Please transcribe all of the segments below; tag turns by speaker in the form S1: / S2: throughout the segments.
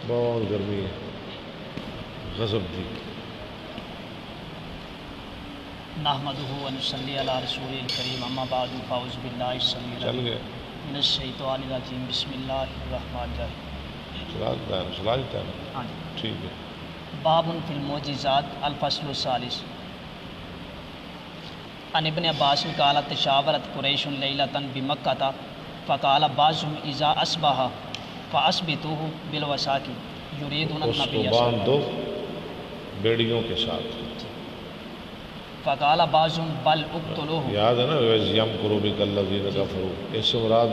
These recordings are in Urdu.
S1: بہت گرمی ہے، غضب دی۔
S2: نحمدہ و نصلی علی رسول الکریم، اما بعد فاعوذ باللہ السمیع
S1: چل
S2: العلیم
S1: گئے
S2: من الشیطان الرجیم، بسم اللہ الرحمن الرحیم۔
S1: چلا دیتا ہے نا؟
S2: ہاں جی۔
S1: ٹھیک ہے۔
S2: باب فی المعجزات، الفصل الثالث۔ عن ابن عباس قال تشاورت قریش لیلۃ بمکۃ فقال بعضهم اذا اصبح فاثبتوه بالوثاق یریدون
S1: اس کو
S2: النبی
S1: باندھ دو بیڑیوں کے ساتھ۔
S2: فقال بعضهم بل اقتلوه،
S1: یاد ہے نا وَإِذْ يَمْكُرُ بِكَ الَّذِينَ كَفَرُوا، اس سے مراد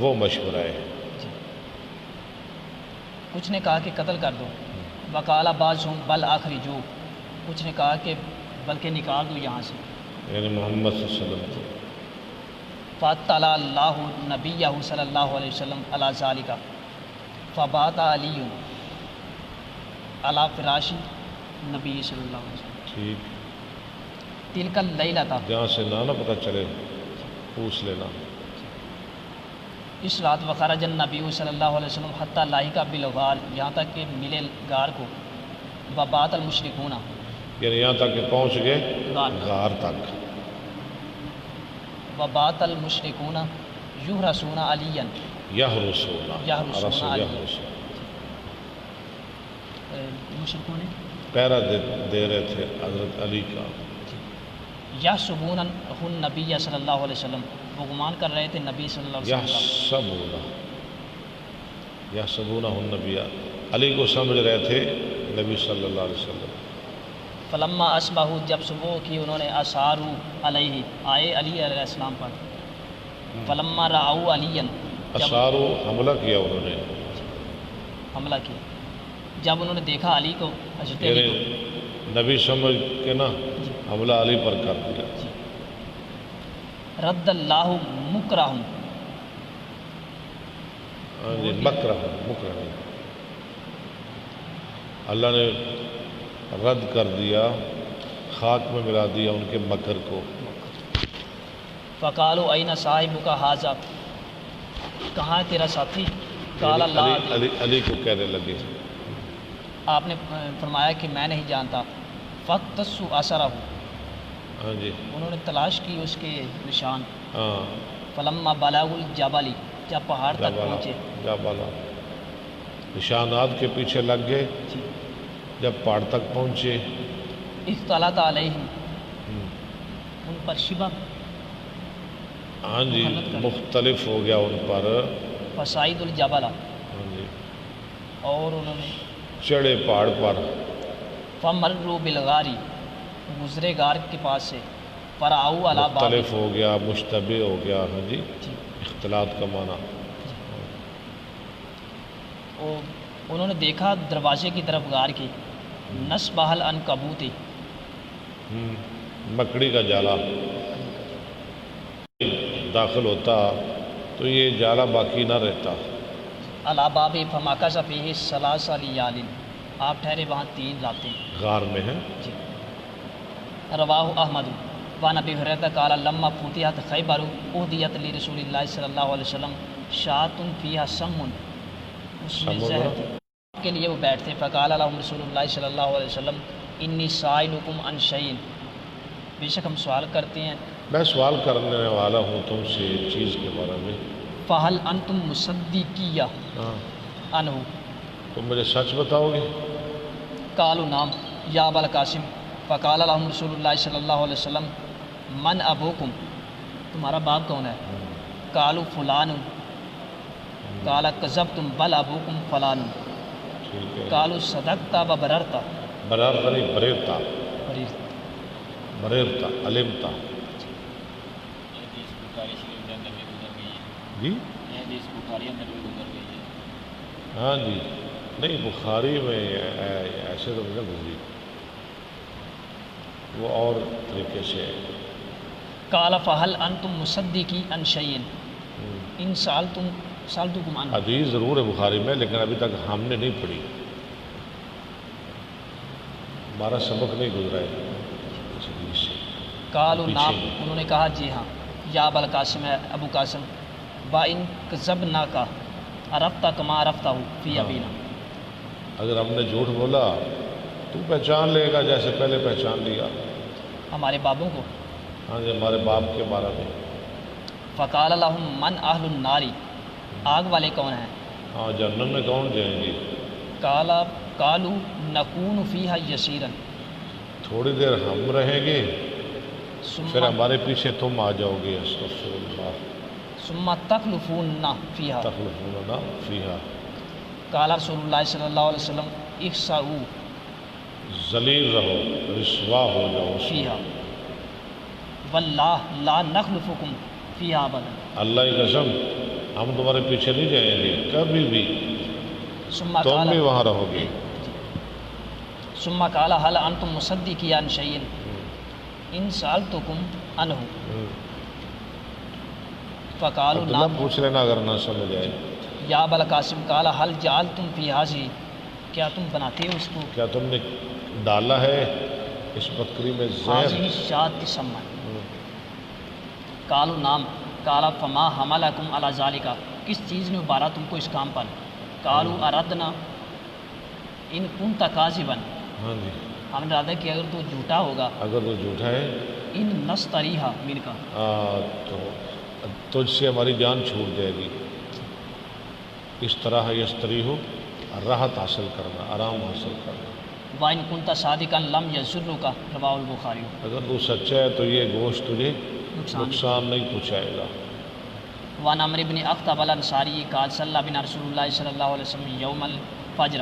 S1: وہ مشورہ ہے۔
S2: کچھ نے کہا کہ قتل کر دو، وقال بعضهم بل اخرجوه، کچھ نے کہا کہ بلکہ نکال دو یہاں سے۔
S1: یعنی محمد صلی اللہ علیہ وسلم۔
S2: فاطلع اللہ نبیہ صلی اللہ علیہ وسلم علی ذالک فبات علی علی فراش نبی صلی اللہ علیہ وسلم
S1: ٹھیک،
S2: تلک اللیلۃ،
S1: جہاں سے نہ پتہ چلے پوچھ لینا۔
S2: اس رات وخرج النبی صلی اللہ علیہ وسلم حتی لاحق بالغار، یہاں تک کہ ملے غار کو، وبات المشرکون،
S1: یعنی یہاں تک کہ پہنچ گئے غار تک۔
S2: وبات المشرکون یحرسون علیا،
S1: یحرسون،
S2: یحرسون علی،
S1: یحرسون،
S2: مشرکوں نے
S1: پہرا دے رہے تھے حضرت علی کا۔
S2: یحسبون النبی صلی اللہ علیہ وسلم، وہ گمان کر رہے تھے نبی صلی اللہ علیہ وسلم،
S1: یحسبون النبی، علی کو سمجھ رہے تھے نبی صلی اللہ علیہ وسلم۔
S2: فلما اصبحوا، جب صبح کی انہوں نے، اساروا علیہ، آئے علی علیہ السلام پر۔ فلما رأوا علیا،
S1: اسارو حملہ کیا انہوں نے،
S2: حملہ کیا، جب انہوں نے دیکھا علی کو، حضرت علی کو،
S1: یعنی نبی سمجھ کے نا حملہ علی پر کر دیا۔
S2: رد اللہ مکرہم،
S1: ہاں جی، مکرہ اللہ نے رد کر دیا، خاک میں ملا دیا ان کے مکر کو۔
S2: فقالوا این صاحبک ھذا، کہاں ہے تیرا ساتھی؟ قال اللہ،
S1: علی کو کہنے لگے،
S2: آپ نے فرمایا کہ میں نہیں جانتا۔ فاقتصوا اثرہ،
S1: ہاں جی،
S2: انہوں نے تلاش کی اس کے نشان۔
S1: ہاں،
S2: فلما بلغوا الجبل، جب پہاڑ تک پہنچے،
S1: جبل، نشانات کے پیچھے لگ گئے، جب پہاڑ تک پہنچے،
S2: اختلط علیہم، ان پر شبہ،
S1: ہاں جی، مختلف ہو گیا ان پر،
S2: فصعد الجبل،
S1: ہاں جی،
S2: اور انہوں نے
S1: چڑھے پہاڑ پر،
S2: فمروا بالغاری، گزرے غار کے پاس سے، فرعوا علی باب،
S1: مختلف ہو گیا، مشتبہ ہو گیا، ہاں جی، اختلاط کا معنی۔
S2: انہوں نے دیکھا دروازے کی طرف غار کی، نصبہ العنکبوت،
S1: مکڑی کا جالا داخل ہوتا تو یہ جالا باقی نہ رہتا۔
S2: علی باب فمکث فیہ ثلاث لیال، آپ ٹھہرے وہاں 3 راتیں۔
S1: غار میں ہے۔
S2: جی۔ رواہ احمد وعن ابی ہریرہ قال لما فتحت خیبر اہدیت لرسول اللہ صلی اللہ علیہ وسلم شاۃ فیہا سم، اس میں زہر تھی، کے لیے وہ بیٹھتے، فقال لهم رسول اللہ صلی اللہ علیہ وسلم انی سائلکم عن شیء، بے شک ہم سوال کرتے ہیں،
S1: میں سوال کرنے والا ہوں تم سے ایک چیز کے بارے میں،
S2: فہل انتم مصدقیہ
S1: ہاں،
S2: عنہ،
S1: تم مجھے سچ بتاؤ گے؟
S2: قالوا نعم یا ابا القاسم، فقال لهم رسول اللہ صلی اللہ علیہ وسلم من ابوکم، تمہارا باپ کون ہے؟ قالوا فلان، قال کذبتم بل ابوکم فلان،
S1: ٹھیک ہے،
S2: قالوا صدقت و بررت،
S1: برار نہیں، بریرتا،
S2: بررت،
S1: بریرتا، علمتا، جی، ہاں جی، نہیں بخاری میں ایسے تو نہیں گزری، وہ اور طریقے سے ہے۔
S2: قال فهل انتم مصدقی عن شیء ان سألتکم عنہ،
S1: حدیث ضرور ہے بخاری میں، لیکن ابھی تک ہم نے نہیں پڑھی، ہمارا سبق نہیں گزرا ہے اس حدیث سے۔
S2: قالوا
S1: پیچھے
S2: نعم،
S1: ہی۔
S2: انہوں نے کہا جی ہاں، یا ابا القاسم، ہے ابو قاسم، با ان کذبناک عرفت کما عرفتہ فی ابینا،
S1: اگر ہم نے جھوٹ بولا تو پہچان لے گا جیسے پہلے پہچان لیا.
S2: ہمارے بابوں کو.
S1: ہاں جی ہمارے باپ کے بارے میں.
S2: فقال لهم من اہل النار، آگ والے کون ہیں؟
S1: ہاں جہنم میں کون جائیں گے؟
S2: قالوا نکون فیہا یسیرا،
S1: تھوڑی دیر ہم رہیں گے
S2: ثم
S1: پھر ہمارے پیچھے تم آ جاؤ گے. استغفر اللہ.
S2: ثم تخلفون فیہا.
S1: تخلفون فیہا.
S2: قال رسول اللہ صلی اللہ علیہ وسلم اخسؤوا
S1: ذلیل رہو، رسوا ہو جاؤ اس میں.
S2: فیہا واللہ لا نخلفکم فیہا ابدا.
S1: اللہ کی قسم ہم تمہارے پیچھے نہیں جائیں گے کبھی بھی،
S2: ثم
S1: تم
S2: قال
S1: بھی وہاں رہو گے.
S2: ثم قال هل انتم مصدقین عن شیء ان سألتکم عنہ فقالوا
S1: عبداللہ
S2: نعم
S1: پوچھ لینا اگر نہ سمجھ آئے.
S2: یا ابا القاسم قال هل جعلتم فی هذه، کیا تم بناتے ہو اس کو،
S1: کیا تم نے ڈالا ہے اس بکری میں زہر؟
S2: هذه الشاة سما. قالوا نعم. قال فما حملکم علی ذلک، کس چیز نے ابارا تم کو اس کام پر؟ قالوا اردنا ان کنت کاذبا،
S1: ہاں جی
S2: ہم نے ارادہ کیا اگر تو جھوٹا ہوگا،
S1: اگر وہ جھوٹا ہے
S2: ان نستریحا منک،
S1: تو تجھ سے ہماری جان چھوٹ جائے گی. اس طرح یستری ہو، راحت حاصل کرنا، آرام حاصل کرنا.
S2: وَإِن كُنْتَ صَادِقًا لَمْ يَضُرُّكَ، رواه البخاری.
S1: اگر تو سچا ہے تو یہ گوشت تجھے نقصان نہیں پہنچائے گا.
S2: وعن عمرو بن اخطب الانصاری قال صلى بنا رسول اللہ صلی اللہ علیہ وسلم یوم الفجر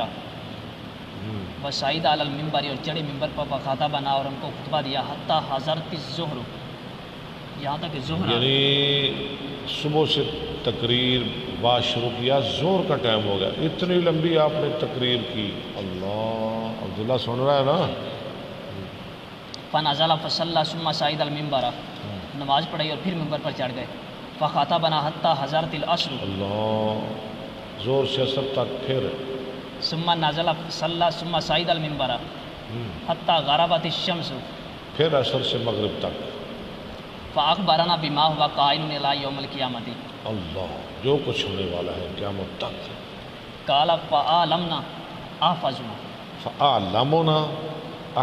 S2: وسعید علی المنبر، اور چڑھے ممبر پر فخطبنا، اور ہم کو خطبہ دیا، حتی حضرت الظہر، یہاں تک کہ ظہر
S1: یعنی صبح سے تقریر بات شروع کیا، زور کا ٹائم ہو گیا، اتنی لمبی آپ نے تقریر کی. اللہ، عبداللہ سن رہا ہے نا.
S2: فنزل فصلى ثم صعد المنبر، نماز پڑھی اور پھر ممبر پر چڑھ گئے. فخطبنا حتی حضرت العصر،
S1: اللہ، زور سے اثر تک. پھر
S2: ثم نزل فصلى ثم صعد المنبر حتی غربت الشمس،
S1: پھر عصر سے مغرب تک.
S2: فاخبرنا بما هو قائل الى یوم القیامت،
S1: اللہ، جو کچھ ہونے والا ہے قیامت تک.
S2: قال فعلمنا احفظنا،
S1: فعلمنا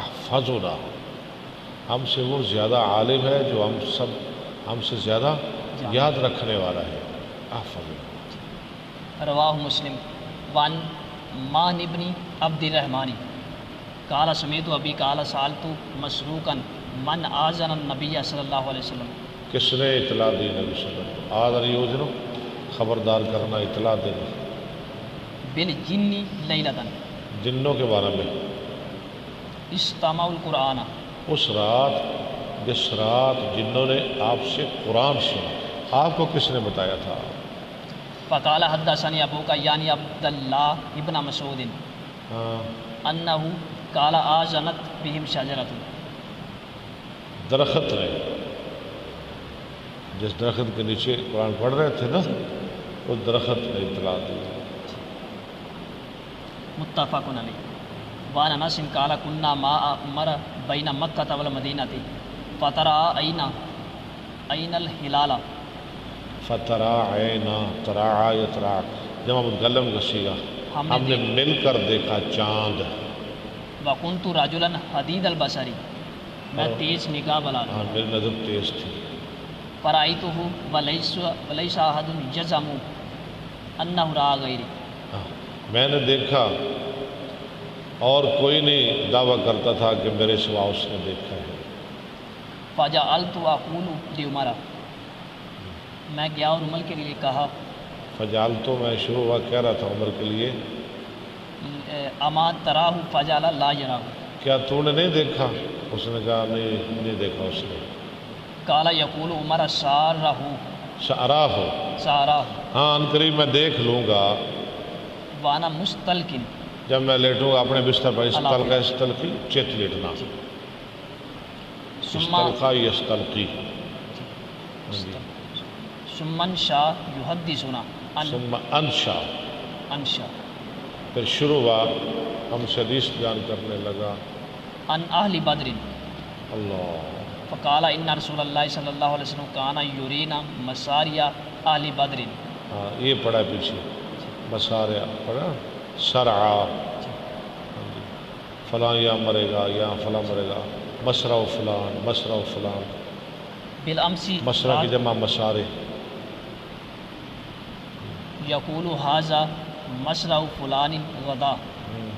S1: احفظنا، ہم سے وہ زیادہ عالم ہے جو ہم سے زیادہ یاد رکھنے والا ہے. احفظنا.
S2: رواہ مسلم. وان مان ابن عبد الرحمن قال سمیت ابی قال سالت مسروقا من آذن النبی صلی اللہ علیہ وسلم،
S1: کس نے اطلاع دی نبی صلی اللہ علیہ وسلم؟ آذر یوزنو، خبردار کرنا، اطلاع دینا.
S2: بالجن لیلتن،
S1: جنوں کے بارے میں.
S2: استمعوا القرآن،
S1: اس رات جس رات جنوں نے آپ سے قرآن سنا، آپ کو کس نے بتایا تھا؟
S2: فقال حدثني ابوک یعنی عبداللہ ابن مسعود انہ قال آذنت بهم شجرۃ،
S1: درخت نے، جس درخت کے نیچے قرآن پڑھ رہے تھے نا، اس درخت نے اطلاع دی.
S2: متفق علیہ. وعن انس قال كنا ما عمر بین مکہ والمدینہ فترى عین الہلال،
S1: فترا عینا، تراعا یتراع، جمع متکلم کا صیغہ، ہم نے مل کر دیکھا چاند.
S2: وکنت رجلا حدید البصری، میں تیز نگاہ والا
S1: ہاں میری نظر تیز تھی.
S2: فرأیتہ ولیس احد یزعم انہ رأى غیری،
S1: میں نے دیکھا اور کوئی نہیں دعویٰ کرتا تھا کہ میرے سوا اس نے دیکھا ہے.
S2: فجعلت اقول لعمر، میں گیا اور عمر کے لیے کہا،
S1: فجعلت، میں شروع ہوا کہہ رہا تھا عمر کے لیے،
S2: اما تراہ فجعل لا یراہ،
S1: کیا تو نے نہیں دیکھا؟ اس نے کہا نہیں دیکھا اس نے.
S2: قال یقول عمر سارہ
S1: شعراہ ہو،
S2: سارہ،
S1: ہاں ان قریب میں دیکھ لوں گا.
S2: وانا مستلقن،
S1: جب میں لیٹوں گا اپنے بستر پر، استلقا استلقی، چت لیٹنا، استلقا یستلقی.
S2: ثم انشا یحدثنا
S1: ثم انشا،
S2: انشا،
S1: پھر شروع ہوا ہم سے حدیث بیان کرنے لگا.
S2: ان اہل بدر،
S1: اللہ،
S2: فقال ان رسول اللہ صلی اللہ علیہ وسلم کانا یرینا مساریا اہل بدر.
S1: ہاں یہ پڑھا پیچھے، مساریا پڑھا، سرعا، فلاں یا مرے گا یا فلاں مرے گا، مسرع فلان، مسرع فلان،
S2: بالامسی
S1: مسرع کی جمع مسارے.
S2: یقول ھذا مسرع فلان غدا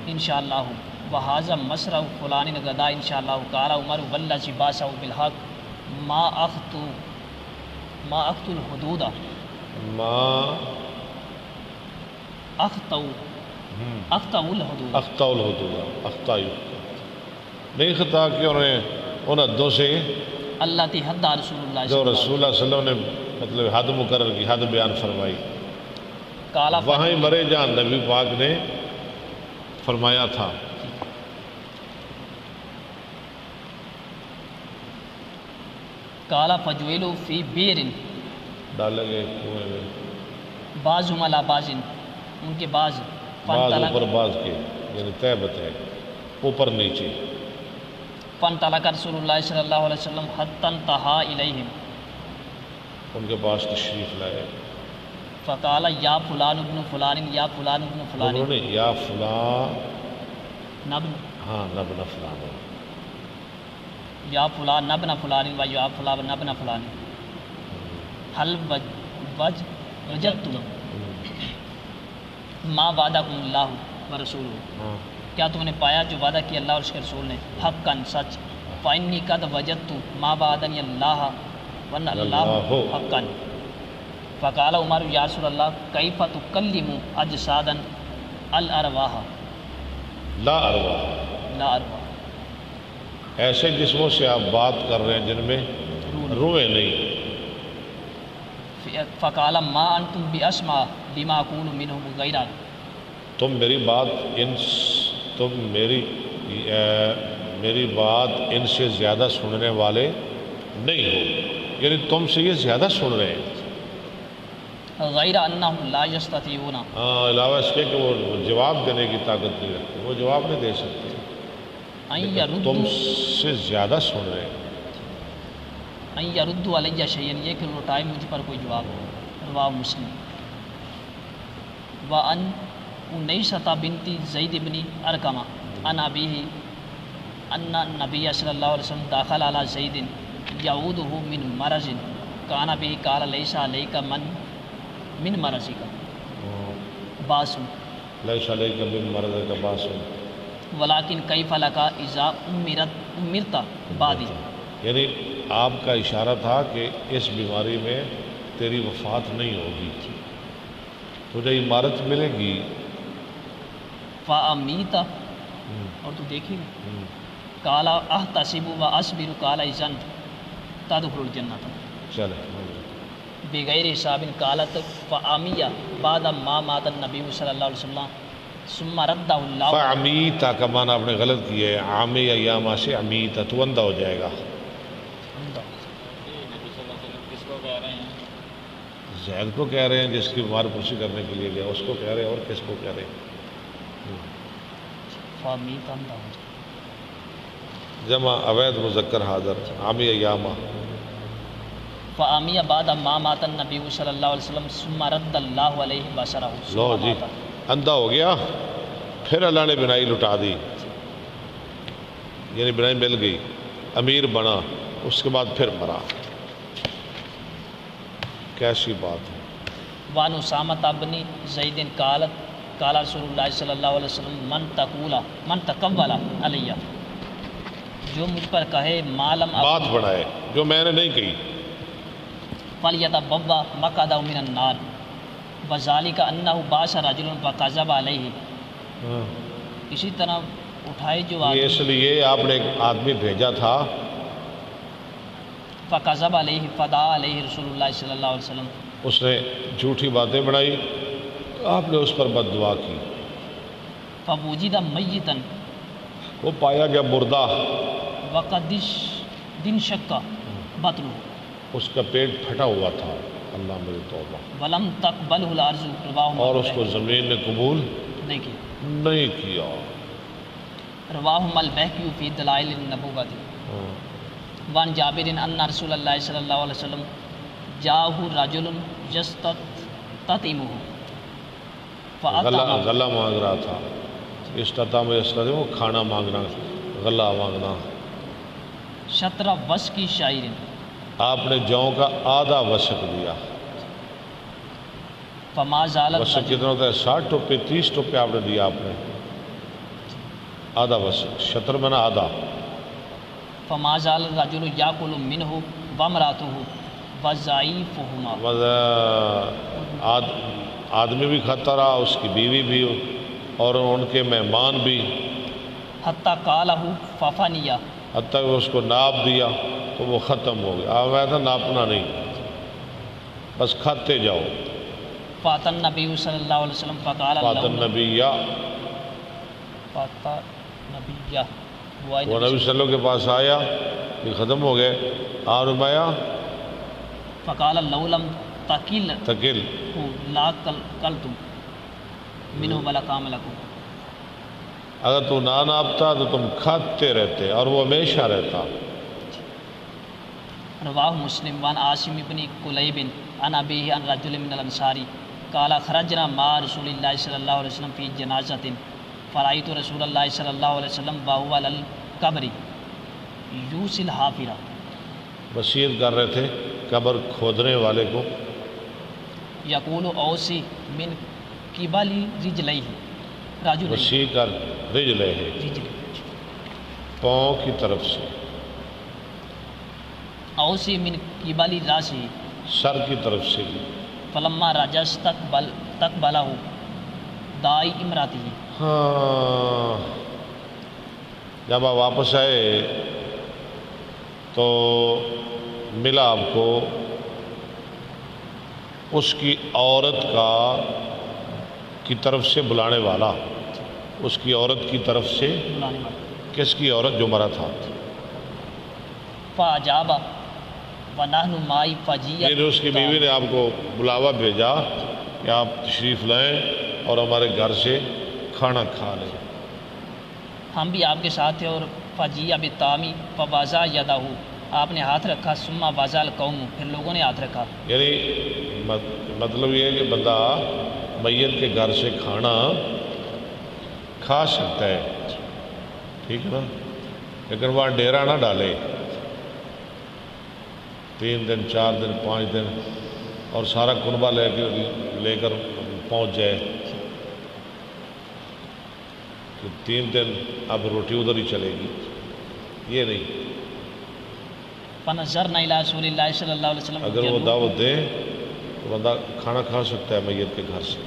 S2: انشاءاللہ وھذا مسرع فلان غدا انشاءاللہ. قال عمر والذی بعثہ بالحق ما اخطو الحدود
S1: ما
S2: اخطو الحدود
S1: اخطا الحدود، اخطا نہیں خطا کہ انہوں نے ان حدوں سے
S2: اللہ تی حد رسول اللہ
S1: جو رسول اللہ صلی اللہ علیہ وسلم نے مطلب حد مقرر کی، حد بیان فرمائی،
S2: کالا
S1: وہاں ہی مرے جہاں نبی پاک نے فرمایا تھا.
S2: کالا فجویلو فی بیر
S1: ڈالے گئے کنویں میں،
S2: بعض علا بعض ان کے بعض
S1: بعض اوپر بعض کے، یعنی طے بتائے اوپر نیچے.
S2: فن طلق رسول اللہ صلی اللہ علیہ وسلم حتی انتہا الیہم
S1: ان کے پاس تشریف لائے.
S2: فقال یا فلان ابن فلان یا فلان ابن فلان
S1: انہوں نے یا فلاں،
S2: نبن
S1: ہاں نبن فلان،
S2: یا فلان نبن فلان و یا فلان نبن فلان حل وجدتم ما وعدکم اللہ و رسولہ،
S1: ہاں
S2: کیا تم نے پایا جو وعدہ کیا اللہ اور اس کے رسول نے، حقاً سچ. فإنی قد وجدت ما وعدنی اللہ ون اللہ حقاً. فقال عمر یا رسول اللہ کیف تکلم اجسادا الارواح
S1: لا ارواح،
S2: لا ارواح،
S1: ایسے جسموں سے آپ بات کر رہے ہیں جن میں روحیں نہیں.
S2: فقال ما انتم باسمع بما اقول منهم غیرا،
S1: تم میری بات تم میری بات ان سے زیادہ سننے والے نہیں ہو، یعنی تم سے یہ زیادہ سن رہے ہیں.
S2: غیر انہم لا یستطیعون،
S1: علاوہ اس کے کہ وہ جواب دینے کی طاقت نہیں رکھتے، وہ جواب نہیں دے سکتے،
S2: ان
S1: تم
S2: یردوا
S1: سے زیادہ سن رہے ہیں.
S2: ان یردوا علی شیئا، یہ کہ لوٹائے مجھ پر کوئی جواب ہو. رواہ مسلم. وان انیسۃ بنت زید بن ارقمہ عن ابیہ ان النبی صلی اللہ علیہ وسلم دخل علی زید یعودہ من مرض کان به قال لیس علیک من مرضک باس
S1: لیس علیک من مرضک باس،
S2: ولیکن کیف لک اذا امرت بعدی.
S1: یعنی آپ کا اشارہ تھا کہ اس بیماری میں تیری وفات نہیں ہوگی، تجھے عمارت ملے گی.
S2: فامیت، اور تو دیکھے گا. قال احتسب واصبر قال اذن تدخل الجنۃ
S1: چلے
S2: بغیر حساب. قالت فامیہ بعد ما مات النبی صلی اللہ علیہ وسلم ثم رد اللہ.
S1: فعمیتا کا معنی آپ نے غلط کیا ہے، عامی ایاما سے عمیتا، تو اندھا ہو جائے گا. زید کو کہہ رہے ہیں جس کی مار پرسی کرنے کے لیے گیا، اس کو کہہ رہے ہیں، اور کس کو کہہ رہے ہیں؟
S2: فامیت اندھا ہو جائے.
S1: جمع اوید مذکر حاضر، عامی ایاما.
S2: فامیہ بعد ما مات النبی صلی اللہ علیہ وسلم ثم رد اللہ علیہ بصرہ.
S1: لو جی، اندھا ہو گیا، پھر اللہ نے بینائی لٹا دی، یعنی بینائی مل گئی، امیر بنا، اس کے بعد پھر مرا. کیسی بات ہے.
S2: وان اسامۃ بن زید قال رسول اللہ صلی اللہ علیہ وسلم من تقول علیہ، جو مجھ پر کہے مالم
S1: بات بڑھائے جو میں نے نہیں کہی.
S2: فلیتبوأ مقعدہ من النار وذالک انہ بعث رجل فکذب علیہ. اسی طرح اٹھائے جو
S1: یہ
S2: آدمی
S1: اس لیے آپ نے ایک آدمی بھیجا تھا،
S2: فکذب علیہ فدعا علیہ رسول اللہ صلی اللہ علیہ وسلم.
S1: اس نے جھوٹی باتیں بڑھائی، آپ نے اس پر بد دعا کی.
S2: فوجد میتا
S1: وہ پایا گیا مردہ،
S2: وقد دن شکا بطنہ،
S1: اس کا پیٹ پھٹا ہوا تھا. اللہ میری توبہ.
S2: ولم تقبلہ الارض. رواہ
S1: اور اس کو زمین نے قبول
S2: نہیں کیا.
S1: نہیں کیا.
S2: رواہ البیہقی فی دلائل النبوۃ. وان جابر ان رسول اللہ صلی اللہ علیہ وسلم جاءہ رجل یستطعمہ
S1: غلہ مانگ رہا تھا، استطاع میں استطاع وہ کھانا مانگنا، غلہ مانگنا.
S2: شطر وسق شاعر،
S1: آپ نے جوں کا آدھا وسق دیا.
S2: فما زالت
S1: وسق کتنا ہوتا ہے؟ 60 ٹوپے 30 ٹوپے آپ نے دیا. آپ نے آدھا وسق، شطر بنا آدھا.
S2: فما زال الرجل یاکل منہ وامرأتہ وضعیفہما،
S1: آدمی بھی کھاتا رہا، اس کی بیوی بھی اور ان کے مہمان بھی،
S2: حتی قالہ ففنیہ،
S1: حتیٰ کہ اس کو ناپ دیا تو وہ ختم ہو گیا. میں تھا ناپنا نہیں، بس کھاتے جاؤ.
S2: فاتن نبی صلی اللہ علیہ وسلم فقال
S1: فاتن نبی یا
S2: فاتا نبیہ،
S1: وہ نبی صلی اللہ علیہ وسلم کے پاس آیا، یہ ختم ہو گئے. اور فرمایا
S2: فقال لو لم تقل
S1: تکل،
S2: لا کلتم منہ ولا کام لکم،
S1: اگر تو نہ ناپتا تو تم کھاتے رہتے اور وہ ہمیشہ رہتا.
S2: رواہ مسلم وان عاصم بن کلیب عن ابیہ عن رجل من الانصاری قال خرجنا مع رسول اللہ صلی اللہ علیہ وسلم فی جنازۃ فرأیت رسول اللہ صلی اللہ علیہ وسلم وهو علی القبر یوصی الحافرہ،
S1: وصیت کر رہے تھے قبر کھودنے والے کو.
S2: یقول اوصی من قبل رجلیہ، رجل
S1: وصی کر رجلے ہے، پاؤں کی طرف سے،
S2: اوصی من قبل راسی،
S1: سر کی طرف سے.
S2: فلما رجس تقبلہ دائی امراتی،
S1: ہاں جب آپ واپس آئے تو ملا آپ کو اس کی عورت کی طرف سے بلانے والا، اس کی عورت کی طرف سے.
S2: بلانے والا،
S1: کس کی عورت؟ جو مرا تھا.
S2: فاجابہ ونحن مائی فجیت،
S1: پھر اس کی بیوی نے آپ کو بلاوا بھیجا کہ آپ تشریف لائیں اور ہمارے گھر سے کھانا کھا لیں.
S2: ہم بھی آپ کے ساتھ تھے. اور فجیع بالطعام فوضع یدہ، آپ نے ہاتھ رکھا، ثم وضع القوم، پھر لوگوں نے ہاتھ رکھا.
S1: یعنی مطلب یہ ہے کہ بندہ میت کے گھر سے کھانا کھا سکتا ہے، ٹھیک ہے نا، لیکن وہاں ڈیرا نہ ڈالے 3 دن 4 دن 5 دن اور سارا کنبہ لے کر پہنچ جائے کہ 3 دن اب روٹی ادھر ہی چلے گی، یہ نہیں.
S2: فنظرنا الی رسول اللہ صلی اللہ علیہ وسلم،
S1: اگر وہ دعوت دے تو بندہ کھانا کھا سکتا ہے میت کے گھر سے.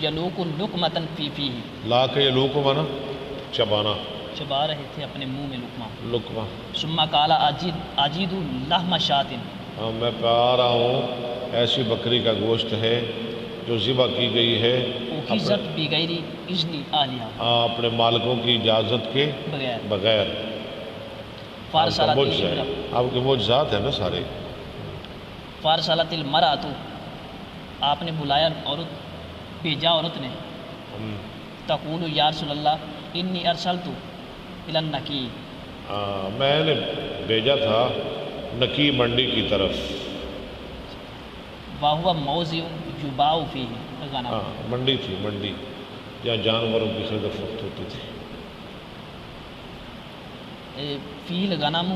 S2: یلوک لقمۃ فی فیہ،
S1: لا کے یہ لوگ کو مانا چبانا،
S2: چبا رہے تھے اپنے منہ میں لقمہ.
S1: لقمہ.
S2: ثم قال اجید لحم شاۃ،
S1: ہاں میں پا رہا ہوں ایسی بکری کا گوشت ہے جو ذبح کی گئی ہے
S2: اخذت بغیر اذن اہلہا،
S1: اپنے مالکوں کی اجازت کے
S2: بغیر.
S1: بغیر.
S2: فارسلت
S1: آپ کے معجزات ہیں نا سارے.
S2: فارسلت المرأۃ، آپ نے بلایا عورت، بھیجا عورت نے، تقول یا رسول اللہ انی ارسلت الی النکی،
S1: میں نے بھیجا تھا نکی منڈی کی طرف.
S2: وہو موضع یباع فیہ الغنم،
S1: منڈی تھی، منڈی جہاں جانوروں کی خرید و فروخت ہوتی تھی.
S2: فی الغنم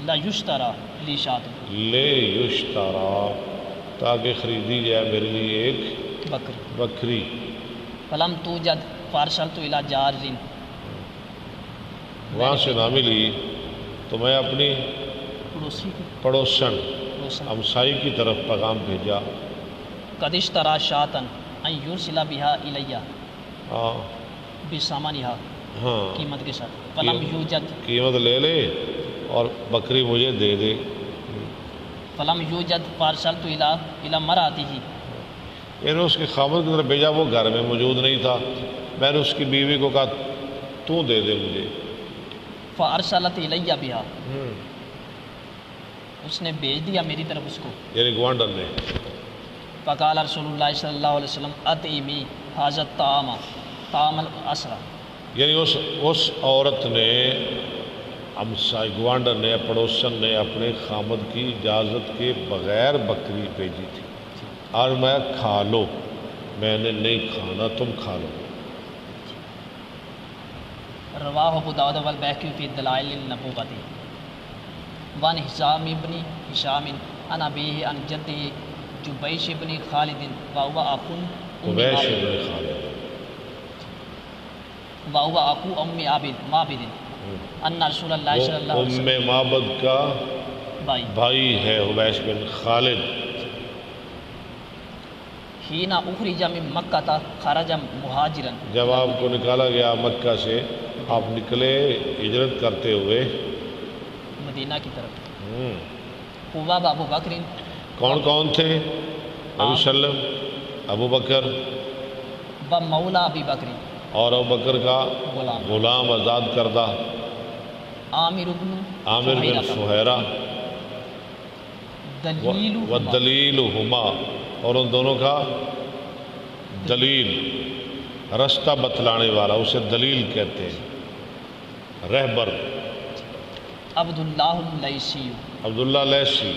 S2: لا یشترا لی شاۃ،
S1: لے یشترا، تاکہ خریدی جائے میرے لیے ایک
S2: بکری.
S1: بکری.
S2: فلم توجد فارسلت الی جارٍ،
S1: وہاں سے نہ ملی تو میں اپنی
S2: پڑوسی کی
S1: پڑوسن
S2: پڑوسن،
S1: ہمسائی کی طرف پیغام بھیجا.
S2: قد اشترا شاۃ ان یرسل بہا الی
S1: ہاں
S2: بثمنھا،
S1: ہاں
S2: قیمت کے ساتھ. فلم یوجد،
S1: قیمت لے لے اور بکری مجھے دے دے.
S2: فلم یوجد فارسلت الی امرأتہ،
S1: یعنی اس کے خامد کی طرف بھیجا، وہ گھر میں موجود نہیں تھا. میں نے اس کی بیوی کو کہا تو دے دے مجھے.
S2: فارسلت الی بہا، اس نے بھیج دیا میری طرف اس کو.
S1: یعنی گوانڈر نے.
S2: فقال رسول اللہ صلی اللہ علیہ وسلم اطعمی ھذا الطعام طعام الاسرى،
S1: یعنی اس عورت نے، ہمسائے گوانڈر نے، پڑوسن نے اپنے خامد کی اجازت کے بغیر بکری بھیجی تھی اور میں کھا لو. میں نے نہیں کھانا، تم کھا لو۔
S2: رواہ ابو داؤد والبیہقی فی دلائل النبوۃ وان ہشام ابن ہشام عن ابیہ عن جدہ جبیش ابن خالد وهو اخو
S1: عبیش بن خالد
S2: وهو اخو معبد ان رسول اللہ صلی اللہ علیہ وسلم
S1: ام معبد کا
S2: بھائی
S1: ہے عبیش بن خالد۔
S2: حین اخرج من مکہ خرج مہاجرا،
S1: جب آپ کو نکالا گیا مکہ سے، آپ نکلے ہجرت کرتے ہوئے
S2: مدینہ کی طرف۔ ہوا ابو بکر،
S1: کون کون تھے؟ نبی صلی اللہ علیہ وسلم، ابو بکر
S2: و مولا ابی بکر،
S1: اور ابو بکر کا غلام آزاد کردہ
S2: عامر بن
S1: فہیرہ
S2: دلیل
S1: والدلیل ہما، اور ان دونوں کا دلیل، رستہ بتلانے والا، اسے دلیل کہتے ہیں، رہبر۔
S2: عبداللہ اللیثی،
S1: عبداللہ لیثی،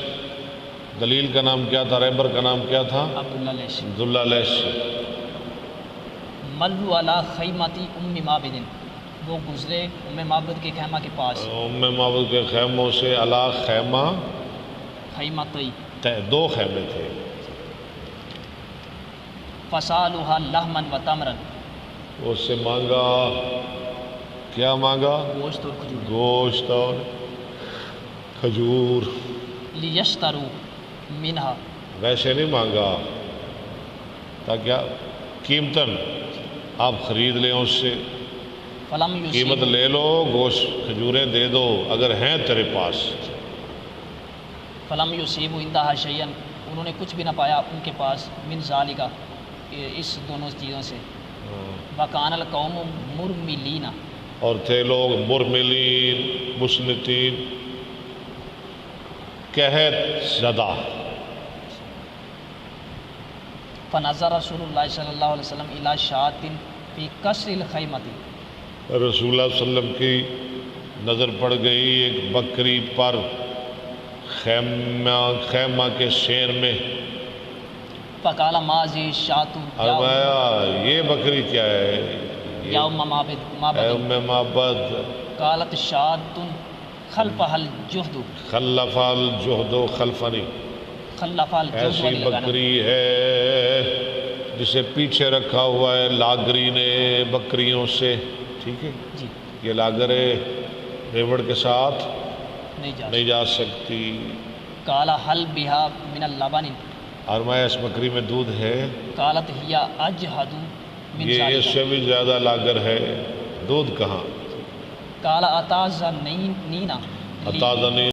S1: دلیل کا نام کیا تھا؟ رہبر کا نام کیا تھا؟
S2: عبداللہ لیثی۔
S1: عبداللہ لیثی۔
S2: ملو علی خیمتی ام معبد، وہ گزرے ام معبد کے خیمہ کے پاس۔
S1: ام معبد کے خیموں سے علی خیمہ،
S2: خیمتی،
S1: دو خیمے تھے۔
S2: فسالوها لحما و تمرا،
S1: اس سے مانگا، کیا مانگا؟
S2: گوشت اور کھجور۔
S1: گوشت اور کھجور۔
S2: لیشترو منہا،
S1: ویسے نہیں مانگا، تاکہ قیمتاً آپ خرید لیں اس سے،
S2: فلم
S1: قیمت
S2: یصیب،
S1: لے لو، گوشت کھجوریں دے دو اگر ہیں تیرے پاس۔
S2: فلم یصیب عندها شیئا، انہوں نے کچھ بھی نہ پایا ان کے پاس، من ذالک، اس دونوں چیزوں سے۔ وکان القوم مرملین،
S1: اور تھے لوگ مرملین، مسنتین، قحط زدہ۔
S2: فنظر رسول اللہ صلی اللہ علیہ وسلم الی شاۃ فی کسر الخیمۃ،
S1: رسول اللہ صلی اللہ علیہ وسلم کی نظر پڑ گئی ایک بکری پر خیمہ کے شیر میں۔
S2: فقال ما ذی الشاۃ
S1: فرمایا یہ بکری کیا ہے؟
S2: یا ام معبد،
S1: اے ام معبد،
S2: قالت شاۃ خلفها الجہد،
S1: خلف الجہد خلفنی،
S2: خلف الجہد
S1: ایسی
S2: والی لگانا۔
S1: بکری ہے جسے پیچھے رکھا ہوا ہے لاگری نے بکریوں سے، ٹھیک ہے؟
S2: جی،
S1: یہ لاگر ریوڑ کے ساتھ
S2: نہیں
S1: نہیں جا سکتی۔
S2: قال هل بها من اللبن،
S1: اور میں اس بکری میں دودھ ہے؟
S2: قالت هي اجهد من
S1: یہ اس
S2: ذلك،
S1: سے بھی زیادہ لاگر ہے، دودھ کہاں؟
S2: قال اتازنین،
S1: اتازنی